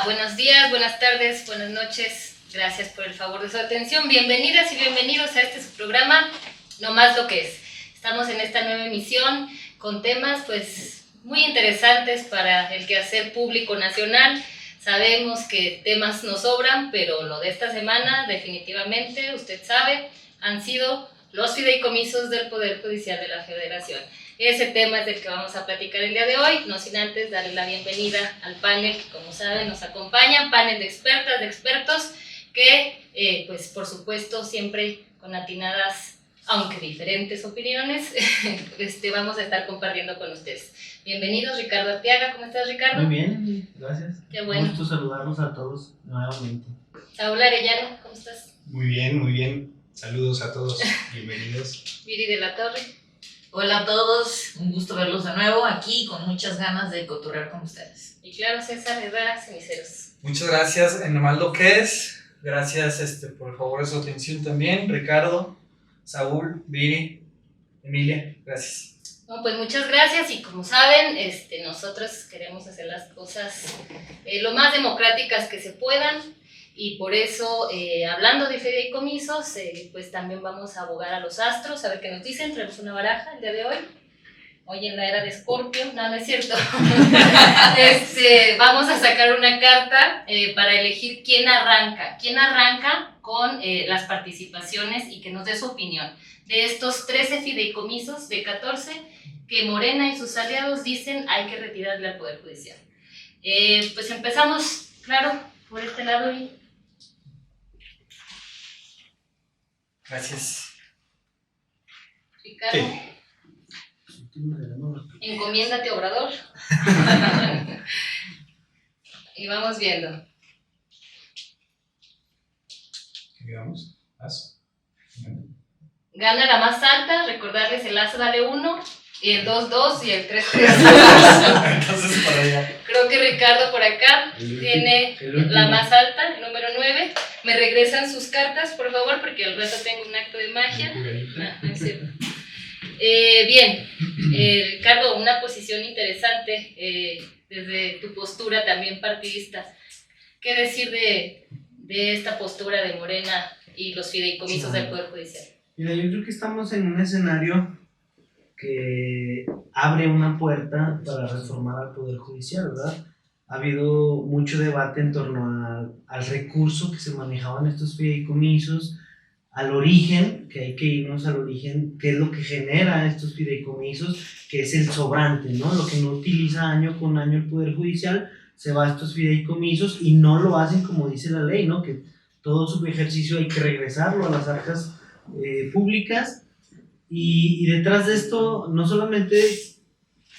Buenos días, buenas tardes, buenas noches. Gracias por el favor de su atención. Bienvenidas y bienvenidos a este su programa, No Más Lo Que Es. Estamos en esta nueva emisión con temas pues muy interesantes para el quehacer público nacional. Sabemos que temas nos sobran, pero lo de esta semana definitivamente, usted sabe, han sido los fideicomisos del Poder Judicial de la Federación. Ese tema es del que vamos a platicar el día de hoy, no sin antes darle la bienvenida al panel que, como saben, nos acompaña, panel de expertas, de expertos, que, pues, por supuesto, siempre con atinadas, aunque diferentes opiniones, vamos a estar compartiendo con ustedes. Bienvenidos, Ricardo Arteaga. ¿Cómo estás, Ricardo? Muy bien, gracias. Qué bueno. Gusto saludarlos a todos nuevamente. Saúl Arellano, ¿cómo estás? Muy bien, muy bien. Saludos a todos, bienvenidos. Viri de la Torre. Hola a todos, un gusto verlos de nuevo aquí con muchas ganas de cotorrear con ustedes. Y claro, César Herrera, Ceniceros. Muchas gracias en nomás lo que es. Gracias por el favor de su atención también. Ricardo, Saúl, Viri, Emilia, gracias. No, pues muchas gracias y como saben, nosotros queremos hacer las cosas lo más democráticas que se puedan y por eso, hablando de fideicomisos, pues también vamos a abogar a los astros, a ver qué nos dicen. Traemos una baraja el día de hoy. Hoy en la era de Escorpio, no es cierto. Vamos a sacar una carta para elegir quién arranca con las participaciones y que nos dé su opinión de estos 13 fideicomisos de 14 que Morena y sus aliados dicen hay que retirarle al Poder Judicial. Pues empezamos, claro, por este lado. Gracias. Ricardo. Encomiéndate, Obrador. Y vamos viendo. ¿Qué vamos? ¿As? Gana la más alta, recordarles el as vale 1, y el 2-2 y el 3-3. Entonces para allá. Creo que Ricardo por acá tiene la más alta, el número 9. Me regresan sus cartas, por favor, porque al rato tengo un acto de magia. No es cierto. Bien, Ricardo, una posición interesante desde tu postura también partidista. ¿Qué decir de esta postura de Morena y los fideicomisos del Poder Judicial? Mira, yo creo que estamos en un escenario que abre una puerta para reformar al Poder Judicial, ¿verdad? Ha habido mucho debate en torno al recurso que se manejaban estos fideicomisos, al origen, que hay que irnos al origen, qué es lo que genera estos fideicomisos, que es el sobrante, ¿no? Lo que no utiliza año con año el Poder Judicial se va a estos fideicomisos y no lo hacen como dice la ley, ¿no? Que todo su ejercicio hay que regresarlo a las arcas públicas y detrás de esto no solamente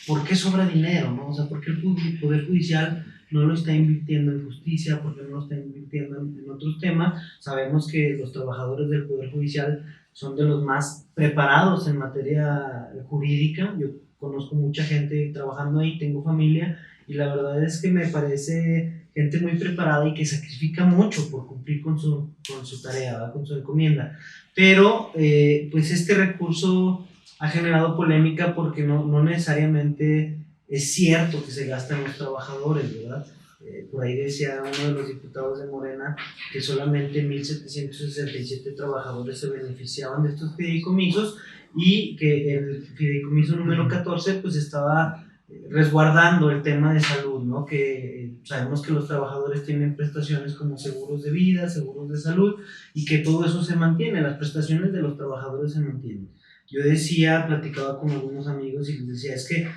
por qué sobra dinero, ¿no? O sea, por qué el Poder Judicial no lo está invirtiendo en justicia, porque no lo está invirtiendo en otros temas. Sabemos que los trabajadores del Poder Judicial son de los más preparados en materia jurídica. Yo conozco mucha gente trabajando ahí, tengo familia, y la verdad es que me parece gente muy preparada y que sacrifica mucho por cumplir con su tarea, ¿verdad? Con su encomienda. Pero, pues este recurso ha generado polémica porque no necesariamente es cierto que se gasta en los trabajadores, ¿verdad? Por ahí decía uno de los diputados de Morena que solamente 1,767 trabajadores se beneficiaban de estos fideicomisos y que el fideicomiso número 14 pues estaba resguardando el tema de salud, ¿no? Que sabemos que los trabajadores tienen prestaciones como seguros de vida, seguros de salud y que todo eso se mantiene, las prestaciones de los trabajadores se mantienen. Yo platicaba con algunos amigos y les decía, es que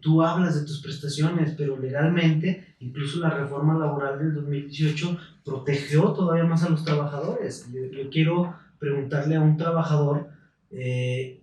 tú hablas de tus prestaciones, pero legalmente, incluso la reforma laboral del 2018 protegió todavía más a los trabajadores. Yo quiero preguntarle a un trabajador, ¿qué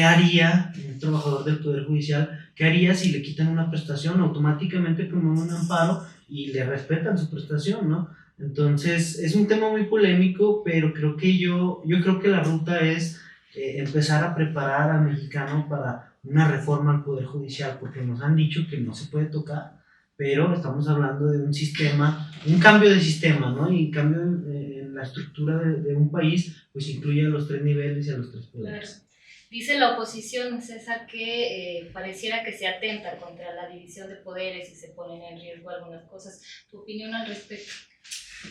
haría un trabajador del Poder Judicial? ¿Qué haría si le quitan una prestación? Automáticamente promueven un amparo y le respetan su prestación, ¿no? Entonces, es un tema muy polémico, pero creo que yo creo que la ruta es empezar a preparar al mexicano para una reforma al Poder Judicial, porque nos han dicho que no se puede tocar, pero estamos hablando de un sistema, un cambio de sistema, ¿no? Y cambio en la estructura de un país, pues incluye a los tres niveles y a los tres poderes. Claro. Dice la oposición, César, que pareciera que se atenta contra la división de poderes y se ponen en riesgo algunas cosas. ¿Tu opinión al respecto?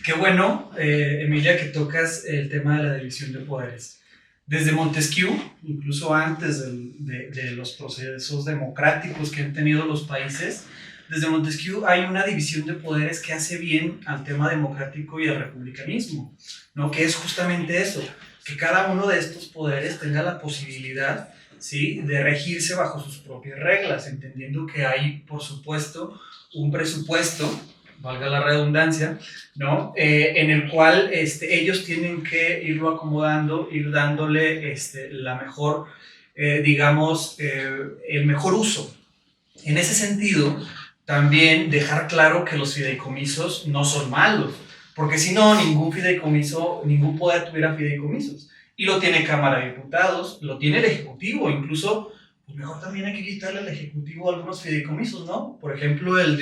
Qué bueno, Emilia, que tocas el tema de la división de poderes. Desde Montesquieu, incluso antes de los procesos democráticos que han tenido los países, desde Montesquieu hay una división de poderes que hace bien al tema democrático y al republicanismo, ¿no? Que es justamente eso, que cada uno de estos poderes tenga la posibilidad, ¿sí?, de regirse bajo sus propias reglas, entendiendo que hay, por supuesto, un presupuesto, valga la redundancia, ¿no? En el cual ellos tienen que irlo acomodando, ir dándole la mejor, digamos, el mejor uso. En ese sentido, también dejar claro que los fideicomisos no son malos, porque si no, ningún fideicomiso, ningún poder tuviera fideicomisos. Y lo tiene Cámara de Diputados, lo tiene el Ejecutivo, incluso, pues mejor también hay que quitarle al Ejecutivo algunos fideicomisos, ¿no? Por ejemplo, el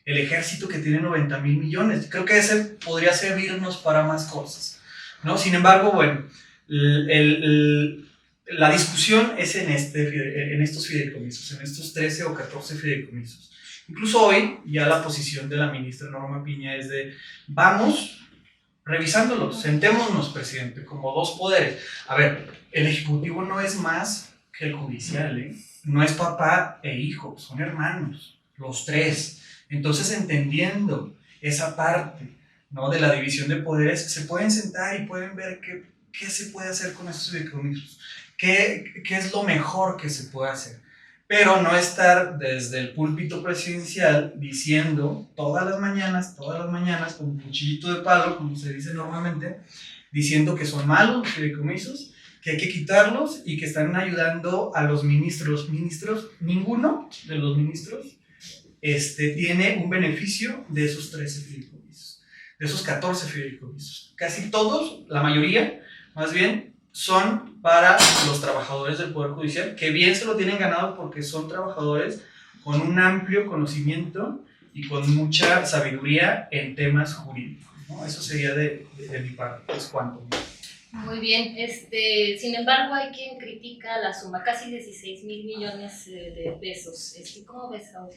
Ejército, que tiene 90,000 millones. Creo que ese podría servirnos para más cosas, ¿no? Sin embargo, bueno, la discusión es en estos fideicomisos, en estos 13 o 14 fideicomisos. Incluso hoy, ya la posición de la ministra Norma Piña es de, vamos revisándolos, sentémonos, presidente, como dos poderes. A ver, el Ejecutivo no es más que el judicial, ¿eh? No es papá e hijo, son hermanos, los tres. Entonces, entendiendo esa parte, ¿no?, de la división de poderes, se pueden sentar y pueden ver qué se puede hacer con estos fideicomisos, qué es lo mejor que se puede hacer. Pero no estar desde el púlpito presidencial diciendo todas las mañanas, con un cuchillito de palo, como se dice normalmente, diciendo que son malos los fideicomisos, que hay que quitarlos y que están ayudando a los ministros. Ninguno de los ministros tiene un beneficio de esos 13 fideicomisos, de esos 14 fideicomisos. Casi todos, la mayoría, más bien, son para los trabajadores del Poder Judicial, que bien se lo tienen ganado porque son trabajadores con un amplio conocimiento y con mucha sabiduría en temas jurídicos, ¿no? Eso sería de mi parte, es cuanto. Muy bien, sin embargo hay quien critica la suma, casi 16,000 millones de pesos. ¿Cómo ves, Saúl?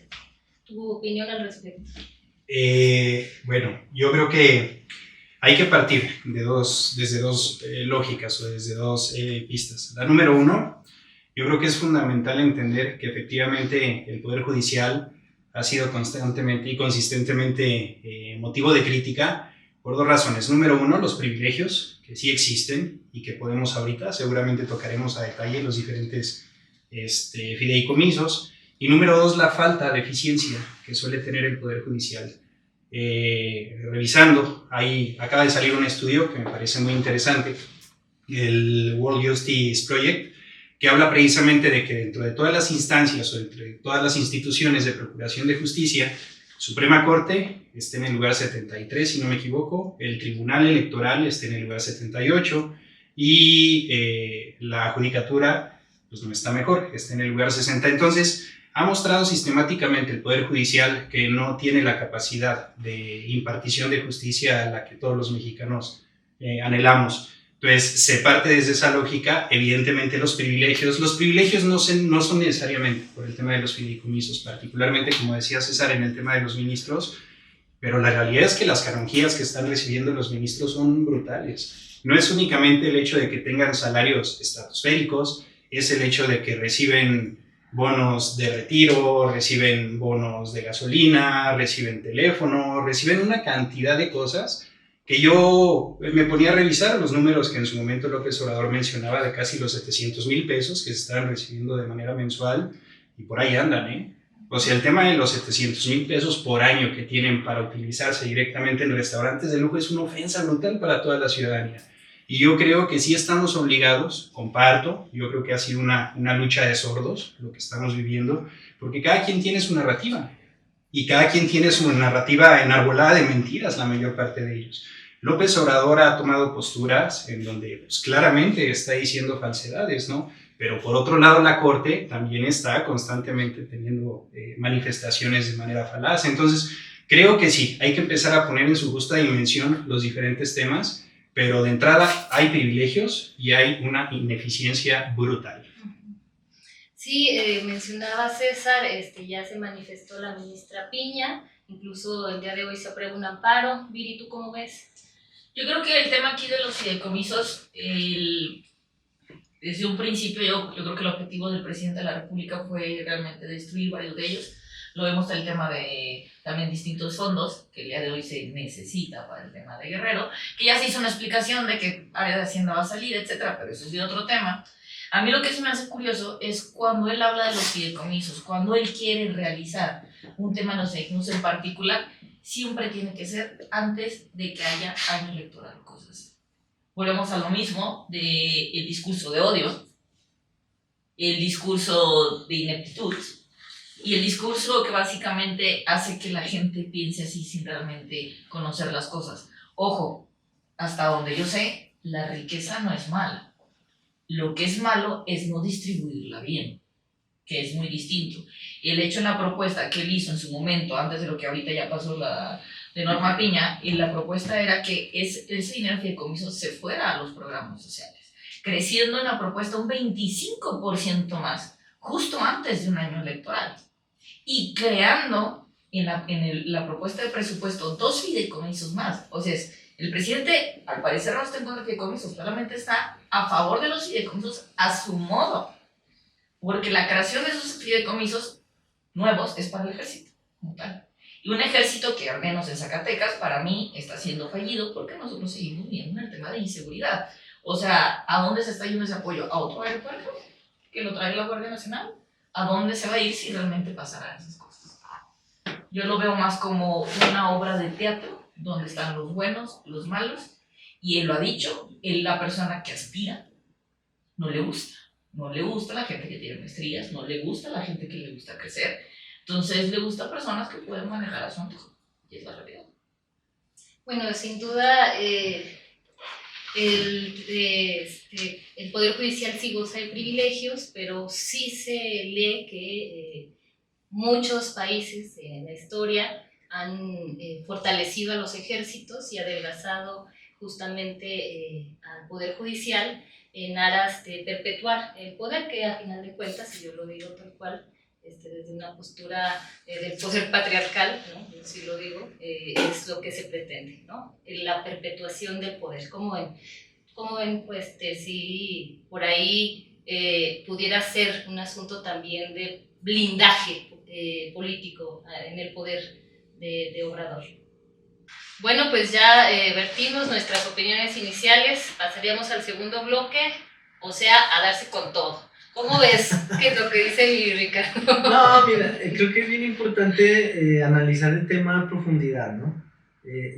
¿Tu opinión al respecto? Bueno, yo creo que hay que partir desde dos lógicas o desde dos pistas. La número uno, yo creo que es fundamental entender que efectivamente el Poder Judicial ha sido constantemente y consistentemente motivo de crítica por dos razones. Número uno, los privilegios que sí existen y que podemos ahorita, seguramente tocaremos a detalle los diferentes fideicomisos. Y número dos, la falta de eficiencia que suele tener el Poder Judicial. Revisando, ahí acaba de salir un estudio que me parece muy interesante, el World Justice Project, que habla precisamente de que dentro de todas las instancias o entre todas las instituciones de procuración de justicia, Suprema Corte está en el lugar 73, si no me equivoco, el Tribunal Electoral está en el lugar 78 y la Judicatura pues no está mejor, está en el lugar 60. Entonces, ha mostrado sistemáticamente el Poder Judicial que no tiene la capacidad de impartición de justicia a la que todos los mexicanos anhelamos. Entonces, se parte desde esa lógica. Evidentemente, los privilegios no son necesariamente por el tema de los fideicomisos, particularmente, como decía César, en el tema de los ministros, pero la realidad es que las canonjías que están recibiendo los ministros son brutales. No es únicamente el hecho de que tengan salarios estratosféricos, es el hecho de que reciben bonos de retiro, reciben bonos de gasolina, reciben teléfono, reciben una cantidad de cosas que yo me ponía a revisar los números que en su momento López Obrador mencionaba de casi los 700,000 pesos que se estaban recibiendo de manera mensual y por ahí andan, ¿eh? O sea, el tema de los 700,000 pesos por año que tienen para utilizarse directamente en restaurantes de lujo es una ofensa brutal para toda la ciudadanía. Y yo creo que sí estamos obligados, comparto, yo creo que ha sido una lucha de sordos lo que estamos viviendo, porque cada quien tiene su narrativa, y cada quien tiene su narrativa enarbolada de mentiras, la mayor parte de ellos. López Obrador ha tomado posturas en donde pues, claramente está diciendo falsedades, ¿no? Pero por otro lado la Corte también está constantemente teniendo manifestaciones de manera falaz. Entonces creo que sí, hay que empezar a poner en su justa dimensión los diferentes temas. pero de entrada hay privilegios y hay una ineficiencia brutal. Sí, mencionaba César, ya se manifestó la ministra Piña, incluso el día de hoy se aprueba un amparo. Viri, ¿tú cómo ves? Yo creo que el tema aquí de los fideicomisos, desde un principio yo creo que el objetivo del presidente de la República fue realmente destruir varios de ellos. Lo vemos en el tema de también distintos fondos, que el día de hoy se necesita para el tema de Guerrero, que ya se hizo una explicación de que área de Hacienda va a salir, etcétera, pero eso es de otro tema. A mí lo que se me hace curioso es cuando él habla de los fideicomisos, cuando él quiere realizar un tema de los fideicomisos en particular, siempre tiene que ser antes de que haya año electoral, cosas así. Volvemos a lo mismo del discurso de odio, el discurso de ineptitud y el discurso que básicamente hace que la gente piense así sin realmente conocer las cosas. Ojo, hasta donde yo sé, la riqueza no es mala. Lo que es malo es no distribuirla bien, que es muy distinto. Y el hecho en la propuesta que él hizo en su momento, antes de lo que ahorita ya pasó de Norma Piña, y la propuesta era que ese dinero fideicomiso se fuera a los programas sociales, creciendo en la propuesta un 25% más, justo antes de un año electoral, y creando en la propuesta de presupuesto 2 fideicomisos más. O sea, el presidente, al parecer, no está en contra de fideicomisos, solamente está a favor de los fideicomisos a su modo, porque la creación de esos fideicomisos nuevos es para el ejército, como tal. Y un ejército que, al menos en Zacatecas, para mí está siendo fallido porque nosotros seguimos viendo el tema de inseguridad. O sea, ¿a dónde se está yendo ese apoyo? ¿A otro aeropuerto que lo trae la Guardia Nacional? ¿A dónde se va a ir si realmente pasarán esas cosas? Yo lo veo más como una obra de teatro donde están los buenos, los malos, y él lo ha dicho, él, la persona que aspira, no le gusta. No le gusta la gente que tiene maestrías, no le gusta la gente que le gusta crecer. Entonces le gusta personas que pueden manejar a su antojo. Y es la realidad. Bueno, sin duda, el Poder Judicial sí goza de privilegios, pero sí se lee que muchos países en la historia han fortalecido a los ejércitos y adelgazado justamente al Poder Judicial en aras de perpetuar el poder, que a final de cuentas, si yo lo digo tal cual, desde una postura del poder patriarcal, ¿no? Yo sí lo digo, es lo que se pretende, ¿no? La perpetuación del poder. ¿Cómo ven, pues, si por ahí pudiera ser un asunto también de blindaje político en el poder de Obrador? Bueno, pues ya vertimos nuestras opiniones iniciales, pasaríamos al segundo bloque, o sea, a darse con todo. ¿Cómo ves? ¿Qué es lo que dice mi Ricardo? No, mira, creo que es bien importante analizar el tema a profundidad, ¿no?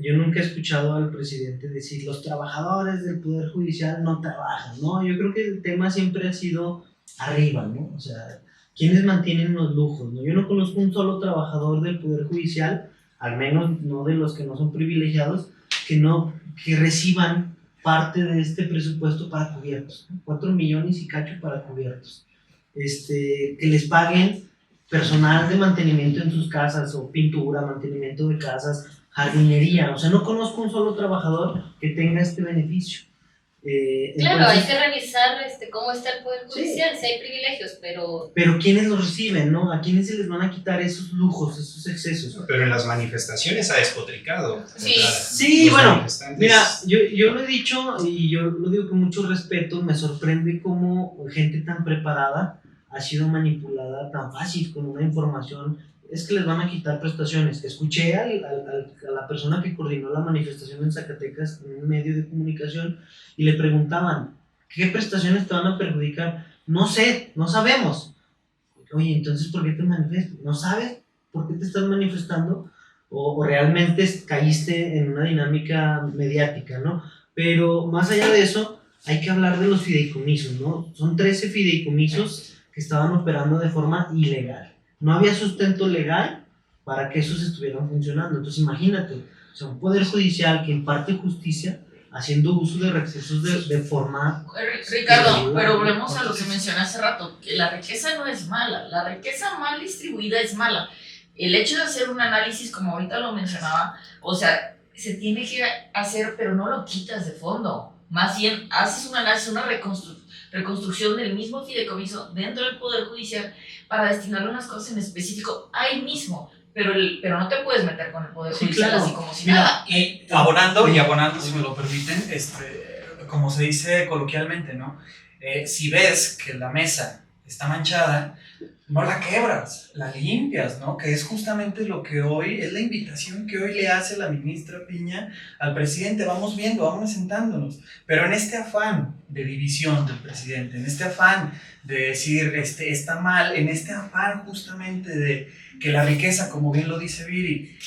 Yo nunca he escuchado al presidente decir los trabajadores del Poder Judicial no trabajan, ¿no? Yo creo que el tema siempre ha sido arriba, ¿no? O sea, ¿quiénes mantienen los lujos, no? Yo no conozco un solo trabajador del Poder Judicial, al menos no de los que no son privilegiados, que reciban parte de este presupuesto para cubiertos, ¿no? 4 millones y cacho para cubiertos. Que les paguen personal de mantenimiento en sus casas, o pintura, mantenimiento de casas, jardinería. O sea, no conozco un solo trabajador que tenga este beneficio. Claro, entonces, hay que revisar cómo está el Poder Judicial, sí. Si hay privilegios, pero ¿quiénes los reciben, no? ¿A quiénes se les van a quitar esos lujos, esos excesos? Pero en las manifestaciones ha despotricado. Sí, bueno, mira, yo lo he dicho y yo lo digo con mucho respeto, me sorprende cómo gente tan preparada ha sido manipulada tan fácil con una información. Es que les van a quitar prestaciones. Escuché a la persona que coordinó la manifestación en Zacatecas en un medio de comunicación y le preguntaban, ¿qué prestaciones te van a perjudicar? No sé, no sabemos. Oye, entonces, ¿por qué te manifiestas? ¿No sabes por qué te estás manifestando? O realmente caíste en una dinámica mediática, ¿no? Pero más allá de eso, hay que hablar de los fideicomisos, ¿no? Son 13 fideicomisos que estaban operando de forma ilegal. No había sustento legal para que esos estuvieran funcionando. Entonces imagínate, o sea, un poder judicial que imparte justicia haciendo uso de recursos de forma... Ricardo, pero volvemos a lo que mencioné hace rato, que la riqueza no es mala, la riqueza mal distribuida es mala. El hecho de hacer un análisis, como ahorita lo mencionaba, o sea, se tiene que hacer, pero no lo quitas de fondo. Más bien haces un análisis, una reconstrucción del mismo fideicomiso dentro del Poder Judicial para destinarle unas cosas en específico ahí mismo. Pero no te puedes meter con el Poder Judicial claro. así como si Mira, nada. y abonando, si me lo permiten, como se dice coloquialmente, ¿no? Si ves que la mesa está manchada, no la quebras, la limpias, ¿no? Que es justamente lo que hoy, es la invitación que hoy le hace la ministra Piña al presidente. Vamos viendo, vamos sentándonos. Pero en este afán de división del presidente, en este afán de decir, está mal, en este afán justamente de que la riqueza, como bien lo dice Viri,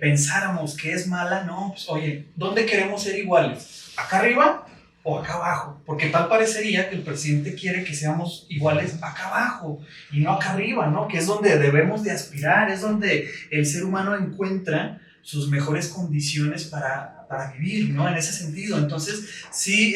pensáramos que es mala, no, pues oye, ¿dónde queremos ser iguales? ¿Acá arriba o acá abajo? Porque tal parecería que el presidente quiere que seamos iguales acá abajo y no acá arriba, ¿no? Que es donde debemos de aspirar, es donde el ser humano encuentra sus mejores condiciones para vivir, ¿no? En ese sentido. Entonces, sí,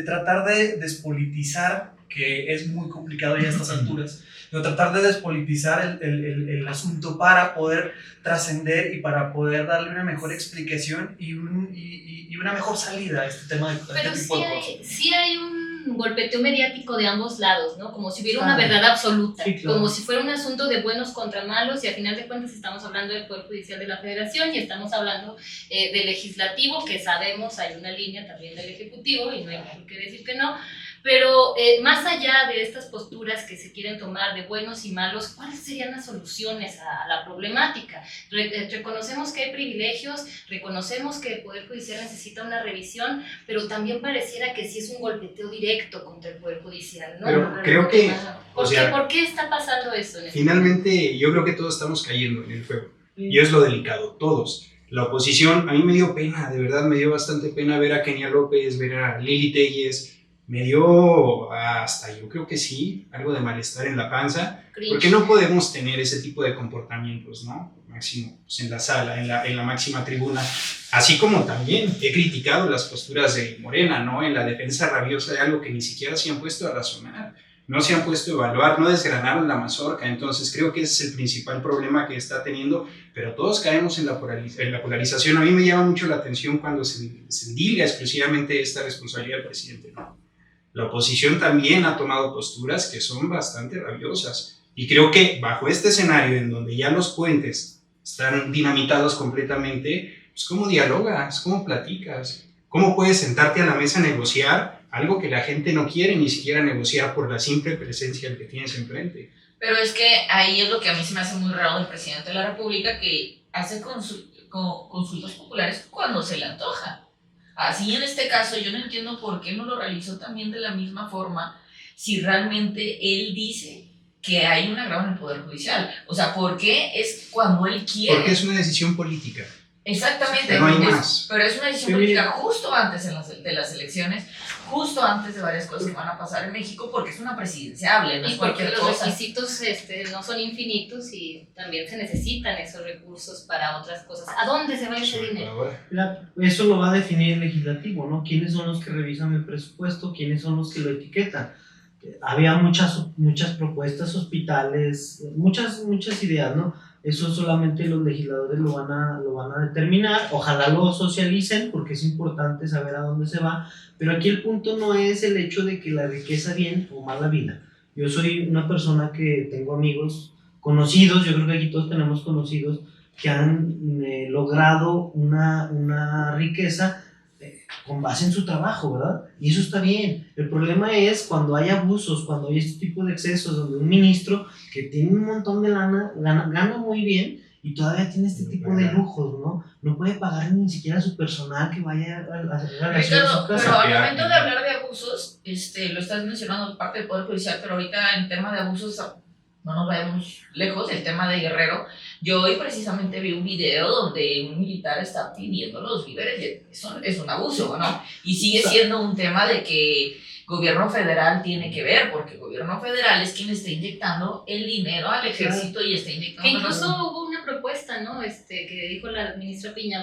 tratar de despolitizar, que es muy complicado ya a estas alturas, pero tratar de despolitizar el asunto para poder trascender y para poder darle una mejor explicación y una mejor salida a este tema de Pero este tipo de cosas. sí hay un golpeteo mediático de ambos lados, ¿no? Como si hubiera una verdad absoluta, Sí, claro. como si fuera un asunto de buenos contra malos, y al final de cuentas estamos hablando del Poder Judicial de la Federación y estamos hablando del Legislativo, que sabemos hay una línea también del Ejecutivo y no hay por qué decir que no. Pero más allá de estas posturas que se quieren tomar de buenos y malos, ¿cuáles serían las soluciones a la problemática? Reconocemos que hay privilegios, reconocemos que el Poder Judicial necesita una revisión, pero también pareciera que sí es un golpeteo directo contra el Poder Judicial, ¿no? Pero creo que, ¿Por qué está pasando eso? Finalmente, yo creo que todos estamos cayendo en el juego. Y es lo delicado, todos. La oposición, a mí me dio pena, de verdad me dio bastante pena ver a Kenia López, ver a Lili Telles. Me dio hasta, yo creo que sí, algo de malestar en la panza, porque no podemos tener ese tipo de comportamientos, ¿no? Máximo, pues en la sala, en la máxima tribuna. Así como también he criticado las posturas de Morena, ¿no? En la defensa rabiosa de algo que ni siquiera se han puesto a razonar, no se han puesto a evaluar, no desgranaron la mazorca. Entonces creo que ese es el principal problema que está teniendo, pero todos caemos en la polarización. A mí me llama mucho la atención cuando se endilga exclusivamente esta responsabilidad del presidente, ¿no? La oposición también ha tomado posturas que son bastante rabiosas. Y creo que bajo este escenario en donde ya los puentes están dinamitados completamente, pues ¿cómo dialogas? ¿Cómo platicas? ¿Cómo puedes sentarte a la mesa a negociar algo que la gente no quiere ni siquiera negociar por la simple presencia del que tienes enfrente? Pero es que ahí es lo que a mí se me hace muy raro del presidente de la República, que hace consultas populares cuando se le antoja. Así en este caso yo no entiendo por qué no lo realizó también de la misma forma si realmente él dice que hay un agravio en el Poder Judicial. O sea, ¿por qué es cuando él quiere? Porque es una decisión política. Exactamente. No hay más. Pero es una decisión política justo antes de las elecciones, justo antes de varias cosas que van a pasar en México, porque es una presidenciable, no es cualquier los cosa. requisitos no son infinitos y también se necesitan esos recursos para otras cosas. ¿A dónde se va ese dinero? Mira, eso lo va a definir el legislativo, ¿no? ¿Quiénes son los que revisan el presupuesto? ¿Quiénes son los que lo etiquetan? Había muchas propuestas, hospitales, muchas ideas, ¿no? Eso solamente los legisladores lo van a determinar. Ojalá lo socialicen porque es importante saber a dónde se va. Pero aquí el punto no es el hecho de que la riqueza bien o mal la vida. Yo soy una persona que tengo amigos conocidos, yo creo que aquí todos tenemos conocidos que han logrado una riqueza con base en su trabajo, ¿verdad? Y eso está bien. El problema es cuando hay abusos, cuando hay este tipo de excesos, donde un ministro que tiene un montón de lana, gana muy bien y todavía tiene este tipo de lujos, ¿no? No puede pagar ni siquiera a su personal que vaya a hacer la Ricardo, pero al momento de hablar de abusos, lo estás mencionando parte del Poder Judicial, pero ahorita en tema de abusos no nos vayamos lejos, el tema de Guerrero. Yo hoy precisamente vi un video donde un militar está pidiendo los víveres y eso es un abuso, ¿no? Y sigue siendo un tema de que gobierno federal tiene que ver, porque el gobierno federal es quien está inyectando el dinero al ejército y está inyectando... Que incluso hubo una propuesta, ¿no? Que dijo la ministra Piña,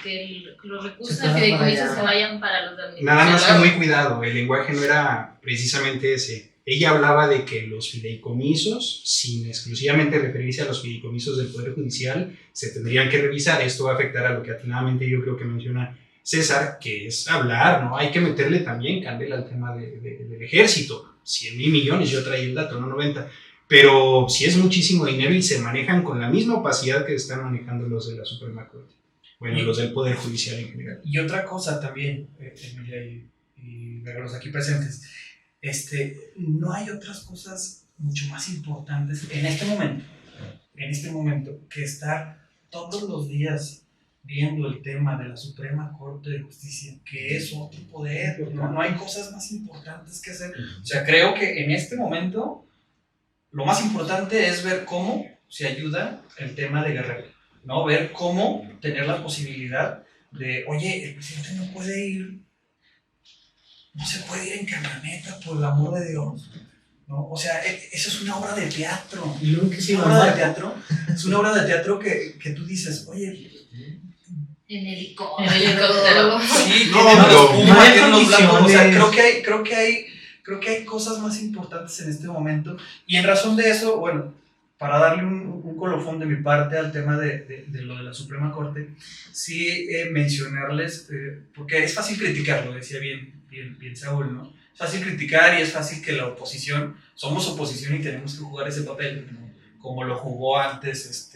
que los recursos del fideicomiso se vayan para los damnificados. Nada más que muy cuidado, el lenguaje no era precisamente ese. ella hablaba de que los fideicomisos, sin exclusivamente referirse a los fideicomisos del Poder Judicial, se tendrían que revisar. Esto va a afectar a lo que atinadamente yo creo que menciona César, que es hablar, ¿no? Hay que meterle también candela al tema del ejército. 100,000 millones, yo traía el dato, no 90. Pero sí es muchísimo dinero y se manejan con la misma opacidad que están manejando los de la Suprema Corte. Bueno, los del Poder Judicial en general. Y otra cosa también, Emilia y los aquí presentes, no hay otras cosas mucho más importantes en este momento, que estar todos los días viendo el tema de la Suprema Corte de Justicia, que es otro poder, no hay cosas más importantes que hacer. O sea, creo que en este momento lo más importante es ver cómo se ayuda el tema de Guerrero, ¿no? Ver cómo tener la posibilidad de, oye, el presidente no se puede ir en camioneta, por el amor de Dios, ¿no? O sea, eso es una obra de teatro. Y luego que Es una obra de teatro, es una obra de teatro que tú dices, oye, En En helicóptero. helicóptero. sí, No, tiene pero unos no hay pumas, tiene unos blancos. O sea, condiciones. creo que hay cosas más importantes en este momento. Y en razón de eso, bueno, para darle un colofón de mi parte al tema de lo de la Suprema Corte, sí mencionarles, porque es fácil criticar, lo decía bien Saúl, ¿no? Es fácil criticar y es fácil que la oposición, somos oposición y tenemos que jugar ese papel, ¿no? Como lo jugó antes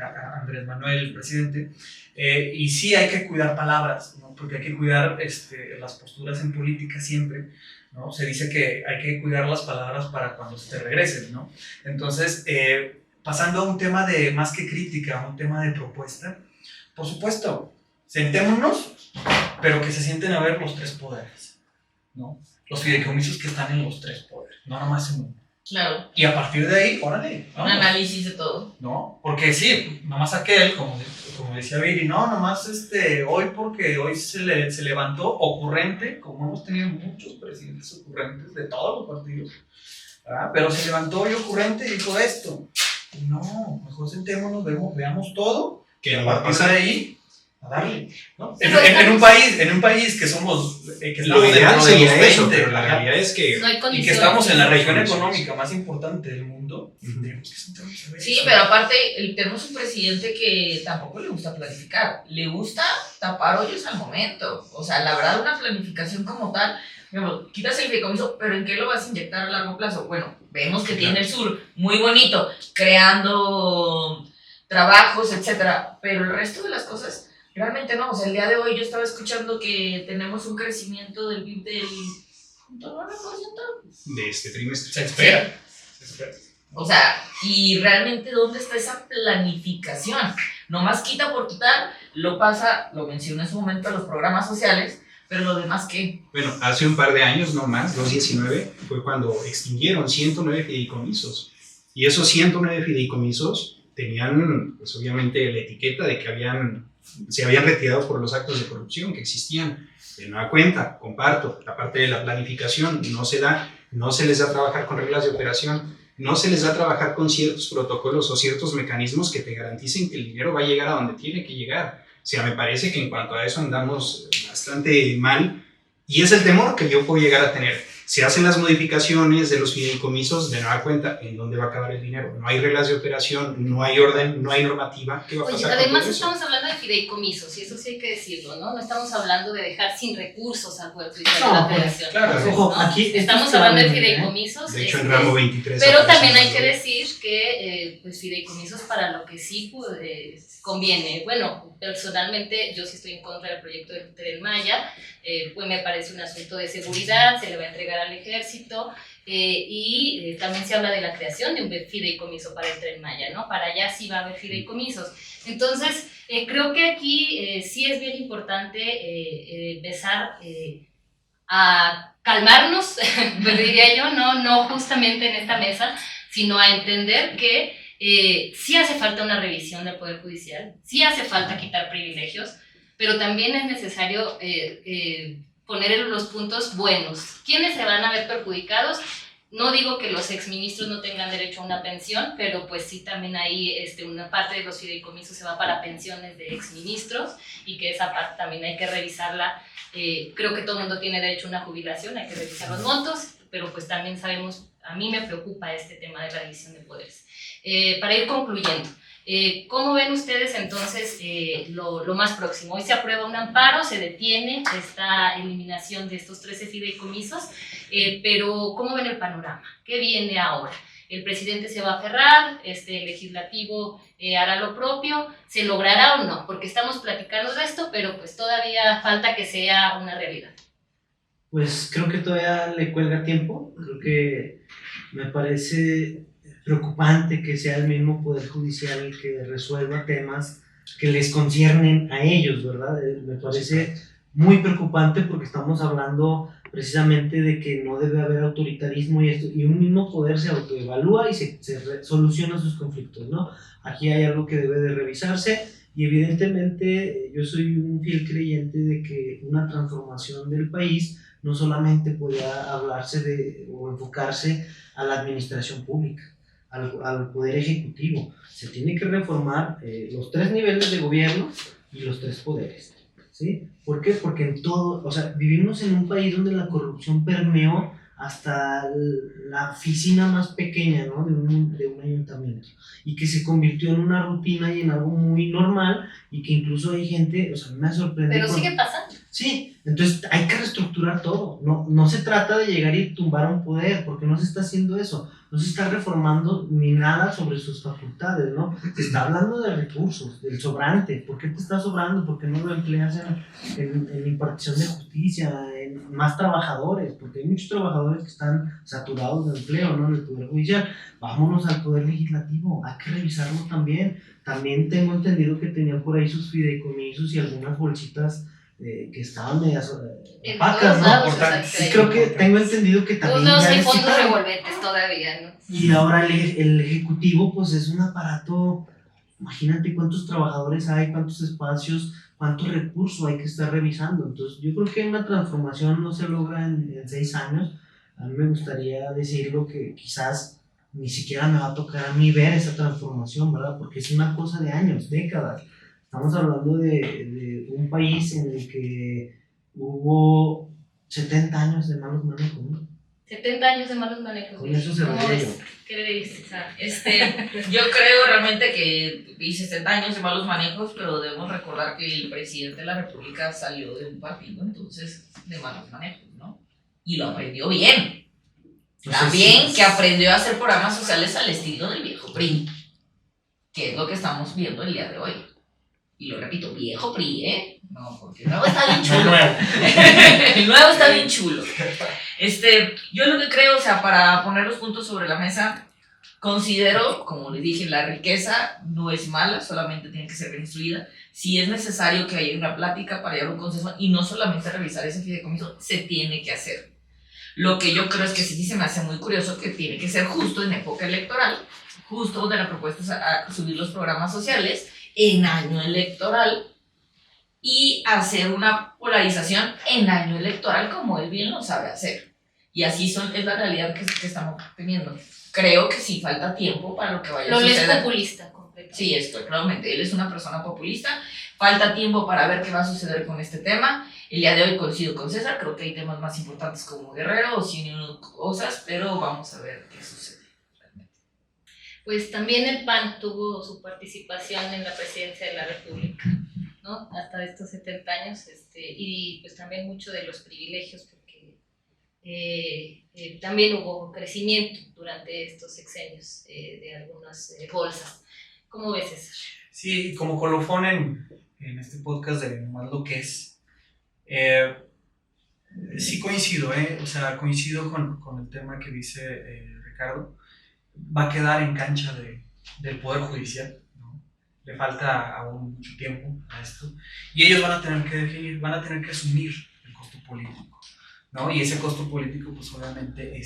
a Andrés Manuel, el presidente. Y sí hay que cuidar palabras, ¿no? Porque hay que cuidar las posturas en política siempre, ¿no? Se dice que hay que cuidar las palabras para cuando se te regresen, ¿no? Entonces, pasando a un tema de más que crítica, a un tema de propuesta, por supuesto, sentémonos, pero que se sienten a ver los tres poderes, ¿no? Los fideicomisos que están en los tres poderes, no nomás en uno. Claro, Y a partir de ahí, órale, un vamos, análisis de todo. ¿no? Porque sí, nomás aquel, como decía Viri, no, nomás hoy porque hoy se levantó ocurrente, como hemos tenido muchos presidentes ocurrentes de todos los partidos, ¿verdad? Pero se levantó hoy ocurrente y dijo esto. No, mejor sentémonos, veamos todo, Que a no va a partir de pasar. ahí, a darle, ¿no? Pero En un país que somos, que Lo estamos ideal dentro de los sería eso, 20, pero la ajá, realidad es que No hay y que condiciones. estamos en la región Condiciones. económica más importante del mundo, tenemos que sentarnos a ver Sí, eso. pero aparte tenemos un presidente que tampoco le gusta planificar, le gusta tapar hoyos al momento. O sea, la verdad, una planificación como tal, digamos, quitas el fideicomiso, pero ¿en qué lo vas a inyectar a largo plazo? Bueno, vemos que tiene el sur muy bonito, creando trabajos, etcétera, pero el resto de las cosas realmente no. O sea, el día de hoy yo estaba escuchando que tenemos un crecimiento del PIB del 0.9%. de este trimestre. Se espera. Se espera. O sea, y realmente ¿dónde está esa planificación? Nomás quita por quitar, lo pasa, lo mencioné en su momento, a los programas sociales, pero lo demás, ¿qué? Bueno, hace un par de años, no más, 2019, fue cuando extinguieron 109 fideicomisos. Y esos 109 fideicomisos tenían, pues obviamente, la etiqueta de que se habían retirado por los actos de corrupción que existían. De nueva cuenta, comparto, la parte de la planificación no se da, no se les da a trabajar con reglas de operación, no se les da a trabajar con ciertos protocolos o ciertos mecanismos que te garanticen que el dinero va a llegar a donde tiene que llegar. O sea, me parece que en cuanto a eso andamos bastante mal y es el temor que yo puedo llegar a tener. Se hacen las modificaciones de los fideicomisos, de nueva cuenta, ¿en dónde va a acabar el dinero? No hay reglas de operación, no hay orden, no hay normativa. ¿Qué va a Oye, pasar además con todo eso? estamos hablando de fideicomisos, y eso sí hay que decirlo, ¿no? No estamos hablando de dejar sin recursos al Poder Judicial de No, la pues, Federación. claro. Ojo, ¿no? aquí Estamos hablando de fideicomisos. De hecho, en ramo 23... Pero aparece también hay más, que ¿no? decir que pues fideicomisos para lo que sí conviene. Bueno, personalmente yo sí estoy en contra del proyecto del Tren Maya, pues me parece un asunto de seguridad, se le va a entregar al ejército y también se habla de la creación de un fideicomiso para el Tren Maya, ¿no? Para allá sí va a haber fideicomisos. Entonces, creo que aquí sí es bien importante empezar a calmarnos, pues diría yo, no justamente en esta mesa, sino a entender que sí hace falta una revisión del Poder Judicial, sí hace falta quitar privilegios, pero también es necesario poner los puntos buenos. ¿Quiénes se van a ver perjudicados? No digo que los exministros no tengan derecho a una pensión, pero pues sí también ahí una parte de los fideicomisos se va para pensiones de exministros y que esa parte también hay que revisarla. Creo que todo el mundo tiene derecho a una jubilación, hay que revisar los montos, pero pues también sabemos, a mí me preocupa este tema de la división de poderes. Para ir concluyendo, ¿cómo ven ustedes entonces lo más próximo? Hoy se aprueba un amparo, se detiene esta eliminación de estos 13 fideicomisos, pero ¿cómo ven el panorama? ¿Qué viene ahora? El presidente se va a aferrar, el legislativo hará lo propio, ¿se logrará o no? Porque estamos platicando de esto, pero pues todavía falta que sea una realidad. Pues creo que todavía le cuelga tiempo, creo que me parece preocupante que sea el mismo Poder Judicial el que resuelva temas que les conciernen a ellos, ¿verdad? Me parece muy preocupante porque estamos hablando precisamente de que no debe haber autoritarismo y un mismo poder se autoevalúa y se soluciona sus conflictos, ¿no? Aquí hay algo que debe de revisarse y evidentemente yo soy un fiel creyente de que una transformación del país no solamente puede hablarse o enfocarse a la administración pública, al poder ejecutivo. Se tiene que reformar los 3 niveles de gobierno y los 3 poderes, ¿sí? ¿Por qué? Porque en todo, o sea, vivimos en un país donde la corrupción permeó hasta la oficina más pequeña, ¿no? de un ayuntamiento, y que se convirtió en una rutina y en algo muy normal, y que incluso hay gente, o sea, me sorprende. Pero sigue pasando. Sí, entonces hay que reestructurar todo, no se trata de llegar y tumbar un poder, porque no se está haciendo eso, no se está reformando ni nada sobre sus facultades, ¿no? Se está hablando de recursos, del sobrante. ¿Por qué te está sobrando? ¿Por qué no lo empleas en impartición de justicia, en más trabajadores? Porque hay muchos trabajadores que están saturados de empleo, ¿no? En el Poder Judicial. Vámonos al Poder Legislativo, hay que revisarlo también. También tengo entendido que tenían por ahí sus fideicomisos y algunas bolsitas que estaban medias opacas, ¿no? Y creo que tengo entendido que también no ya hay fondos necesitan. revolventes todavía, ¿no? Y ahora el ejecutivo pues es un aparato, imagínate cuántos trabajadores hay, cuántos espacios, cuántos recursos hay que estar revisando. Entonces yo creo que una transformación no se logra en 6 años. A mí me gustaría decirlo que quizás ni siquiera me va a tocar a mí ver esa transformación, ¿verdad? Porque es una cosa de años, décadas. Estamos hablando de un país en el que hubo 70 años de malos manejos, ¿no? 70 años de malos manejos. Con eso se ¿Cómo refiere ves? yo. ¿Qué le dices? Yo creo realmente que hice 70 años de malos manejos, pero debemos recordar que el presidente de la República salió de un partido, entonces, de malos manejos, ¿no? Y lo aprendió bien. También que aprendió a hacer programas sociales al estilo del viejo PRI, que es lo que estamos viendo el día de hoy. Y lo repito, viejo PRI, ¿eh? No, porque el nuevo está bien chulo. El nuevo está bien chulo. Yo lo que creo, o sea, para poner los puntos sobre la mesa, considero, como les dije, la riqueza no es mala, solamente tiene que ser bien instruida. Si es necesario que haya una plática para llegar a un consenso y no solamente revisar ese fideicomiso, se tiene que hacer. Lo que yo creo es que sí se me hace muy curioso que tiene que ser justo en época electoral, justo donde la propuesta es a subir los programas sociales en año electoral y hacer una polarización en año electoral como él bien lo sabe hacer. Y así es la realidad que estamos teniendo. Creo que sí falta tiempo para lo que vaya a suceder. Lo es populista, completamente. Sí, esto, claramente. Él es una persona populista. Falta tiempo para ver qué va a suceder con este tema. El día de hoy coincido con César. Creo que hay temas más importantes como Guerrero o 101 cosas, pero vamos a ver qué sucede. Pues también el PAN tuvo su participación en la presidencia de la República, ¿no? Hasta estos 70 años, y pues también mucho de los privilegios, porque también hubo crecimiento durante estos sexenios de algunas bolsas. ¿Cómo ves eso? Sí, como colofón en este podcast de Nomás lo que es, sí coincido, o sea, coincido con el tema que dice Ricardo. Va a quedar en cancha del Poder Judicial, ¿no? Le falta aún mucho tiempo a esto, y ellos van a tener que definir, van a tener que asumir el costo político, ¿no? Y ese costo político pues obviamente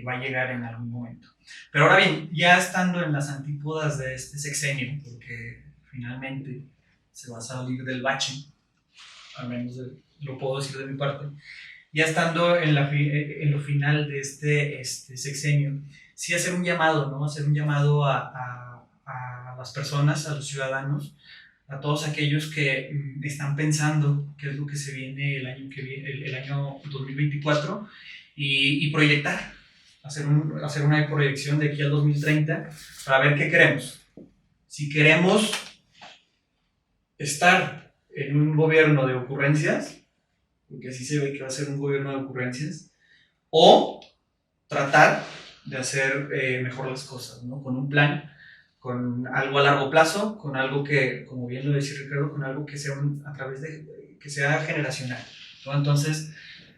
va a llegar en algún momento. Pero ahora bien, ya estando en las antípodas de este sexenio, porque finalmente se va a salir del bache, al menos lo puedo decir de mi parte, ya estando en lo final de este sexenio, sí hacer un llamado, ¿no? Hacer un llamado a las personas, a los ciudadanos, a todos aquellos que están pensando qué es lo que se viene el año 2024, y proyectar, hacer una proyección de aquí al 2030 para ver qué queremos. Si queremos estar en un gobierno de ocurrencias, porque así se ve que va a ser un gobierno de ocurrencias, o tratar de hacer mejor las cosas, ¿no? Con un plan, con algo a largo plazo, con algo que, como bien lo decía Ricardo, con algo que sea que sea generacional, ¿no? Entonces,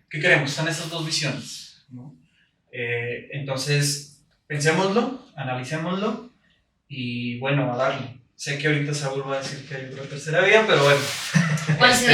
¿qué queremos? Están esas dos visiones, ¿no? Entonces, pensémoslo, analicémoslo y bueno, a darle. Sé que ahorita Saúl va a decir que hay otra tercera vía, pero bueno,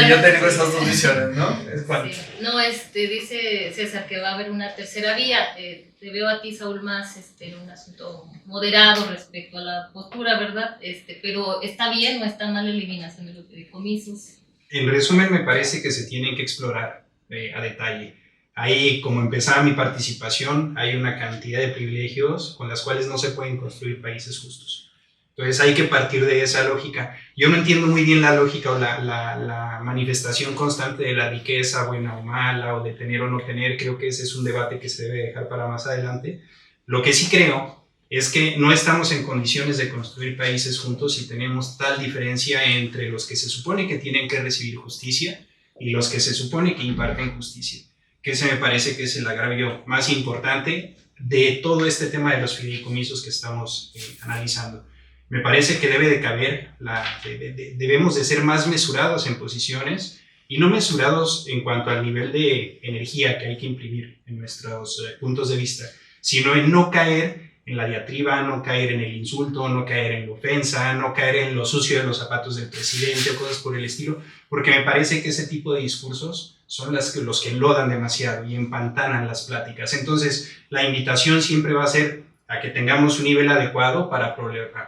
yo tengo esas dos visiones, ¿no? Sí. No, dice César que va a haber una tercera vía. Te veo a ti, Saúl, más en un asunto moderado respecto a la postura, ¿verdad? Pero ¿está bien o está mal la eliminación de los fideicomisos? En resumen, me parece que se tienen que explorar a detalle. Ahí, como empezaba mi participación, hay una cantidad de privilegios con las cuales no se pueden construir países justos. Entonces hay que partir de esa lógica. Yo no entiendo muy bien la lógica o la manifestación constante de la riqueza, buena o mala, o de tener o no tener. Creo que ese es un debate que se debe dejar para más adelante. Lo que sí creo es que no estamos en condiciones de construir países juntos si tenemos tal diferencia entre los que se supone que tienen que recibir justicia y los que se supone que imparten justicia. Que ese me parece que es el agravio más importante de todo este tema de los fideicomisos que estamos analizando. Me parece que debe de caber, debemos de ser más mesurados en posiciones y no mesurados en cuanto al nivel de energía que hay que imprimir en nuestros puntos de vista, sino en no caer en la diatriba, no caer en el insulto, no caer en la ofensa, no caer en lo sucio de los zapatos del presidente o cosas por el estilo, porque me parece que ese tipo de discursos son los que enlodan demasiado y empantanan las pláticas. Entonces, la invitación siempre va a ser a que tengamos un nivel adecuado para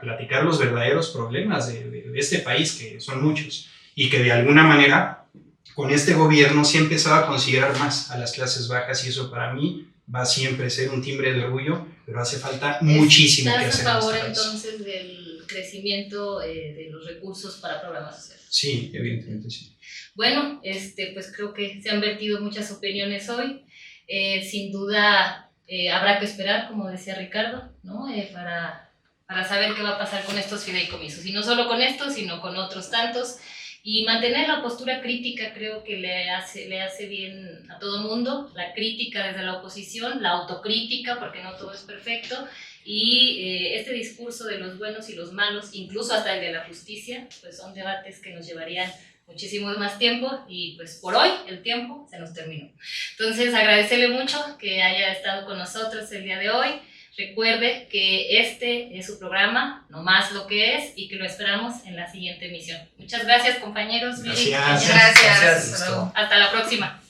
platicar los verdaderos problemas de este país, que son muchos, y que de alguna manera con este gobierno se ha empezado a considerar más a las clases bajas, y eso para mí va a siempre ser un timbre de orgullo, pero hace falta muchísimo que hacer. ¿Estás a favor entonces del crecimiento de los recursos para programas sociales? Sí, evidentemente sí. Bueno, pues creo que se han vertido muchas opiniones hoy. Sin duda habrá que esperar, como decía Ricardo, ¿no? Para saber qué va a pasar con estos fideicomisos. Y no solo con estos, sino con otros tantos. Y mantener la postura crítica creo que le hace bien a todo el mundo. La crítica desde la oposición, la autocrítica, porque no todo es perfecto. Y este discurso de los buenos y los malos, incluso hasta el de la justicia, pues son debates que nos llevarían muchísimo más tiempo, y pues por hoy el tiempo se nos terminó. Entonces agradecerle mucho que haya estado con nosotros el día de hoy. Recuerde que este es su programa, No Más Lo Que Es, y que lo esperamos en la siguiente emisión. Muchas gracias, compañeros. Gracias. Gracias. Gracias. Hasta luego. Hasta la próxima.